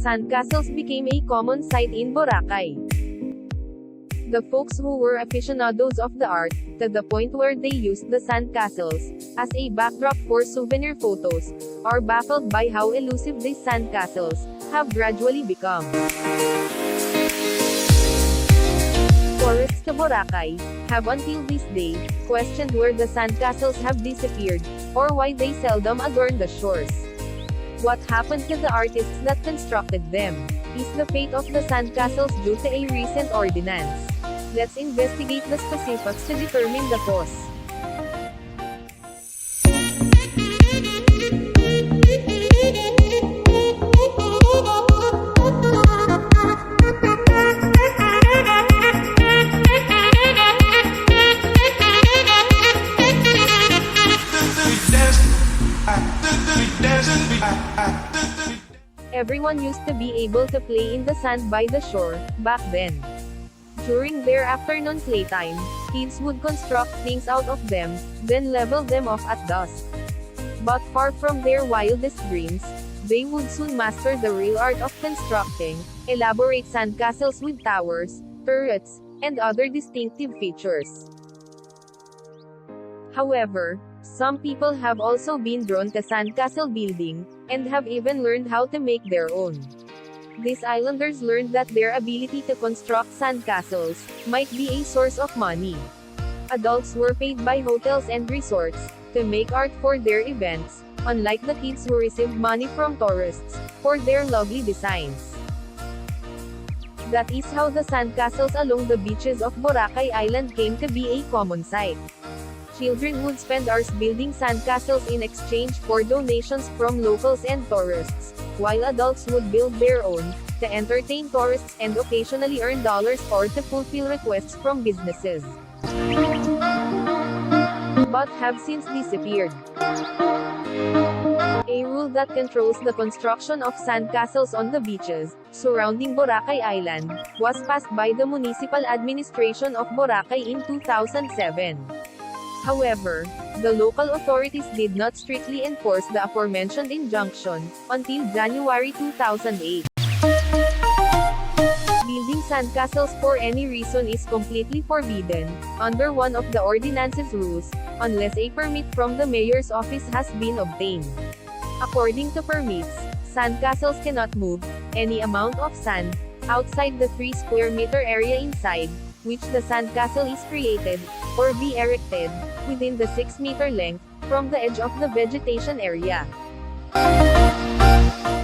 Sandcastles became a common sight in Boracay. The folks who were aficionados of the art, to the point where they used the sandcastles as a backdrop for souvenir photos, are baffled by how elusive these sandcastles have gradually become. Tourists to Boracay have until this day questioned where the sandcastles have disappeared, or why they seldom adorn the shores. What happened to the artists that constructed them? Is the fate of the sandcastles due to a recent ordinance? Let's investigate the specifics to determine the cause. Everyone used to be able to play in the sand by the shore, back then. During their afternoon playtime, kids would construct things out of them, then level them off at dusk. But far from their wildest dreams, they would soon master the real art of constructing elaborate sandcastles with towers, turrets, and other distinctive features. However, some people have also been drawn to sandcastle building, and have even learned how to make their own. These islanders learned that their ability to construct sandcastles might be a source of money. Adults were paid by hotels and resorts to make art for their events, unlike the kids who received money from tourists for their lovely designs. That is how the sandcastles along the beaches of Boracay Island came to be a common sight. Children would spend hours building sandcastles in exchange for donations from locals and tourists, while adults would build their own, to entertain tourists and occasionally earn dollars or to fulfill requests from businesses. But have since disappeared. A rule that controls the construction of sandcastles on the beaches surrounding Boracay Island was passed by the Municipal Administration of Boracay in 2007. However, the local authorities did not strictly enforce the aforementioned injunction until January 2008. Building sandcastles for any reason is completely forbidden, under one of the ordinance's rules, unless a permit from the mayor's office has been obtained. According to permits, sandcastles cannot move any amount of sand outside the 3 square meter area inside which the sandcastle is created, or be erected within the 6 meter length from the edge of the vegetation area.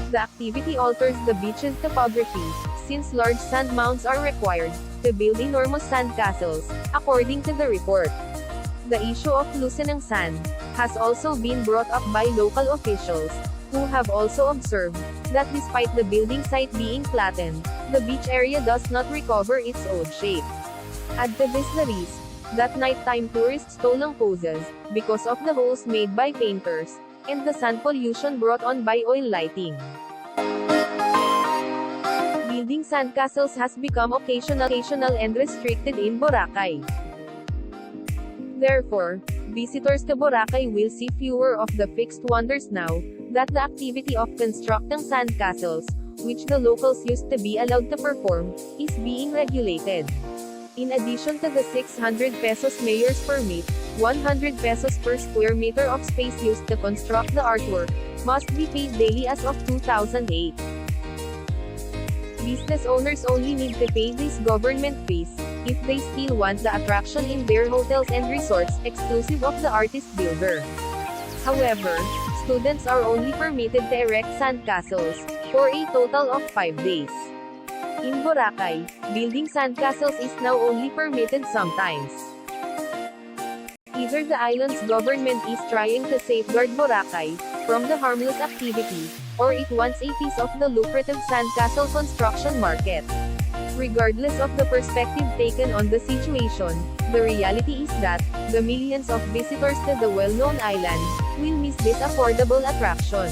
The activity alters the beach's topography, since large sand mounds are required to build enormous sandcastles, according to the report. The issue of loosening sand has also been brought up by local officials, who have also observed that despite the building site being flattened, the beach area does not recover its old shape. Add to this the risk that nighttime tourists stolen poses because of the holes made by painters, and the sand pollution brought on by oil lighting. Building sandcastles has become occasional and restricted in Boracay. Therefore, visitors to Boracay will see fewer of the fixed wonders now that the activity of constructing sandcastles, which the locals used to be allowed to perform, is being regulated. In addition to the 600 pesos mayor's permit, 100 pesos per square meter of space used to construct the artwork must be paid daily as of 2008. Business owners only need to pay these government fees if they still want the attraction in their hotels and resorts exclusive of the artist builder. However, students are only permitted to erect sandcastles for a total of 5 days. In Boracay, building sandcastles is now only permitted sometimes. Either the island's government is trying to safeguard Boracay from the harmless activity, or it wants a piece of the lucrative sandcastle construction market. Regardless of the perspective taken on the situation, the reality is that the millions of visitors to the well-known island will miss this affordable attraction.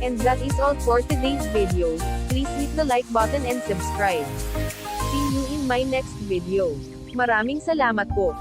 And that is all for today's video. Please hit the like button and subscribe. See you in my next video. Maraming salamat po.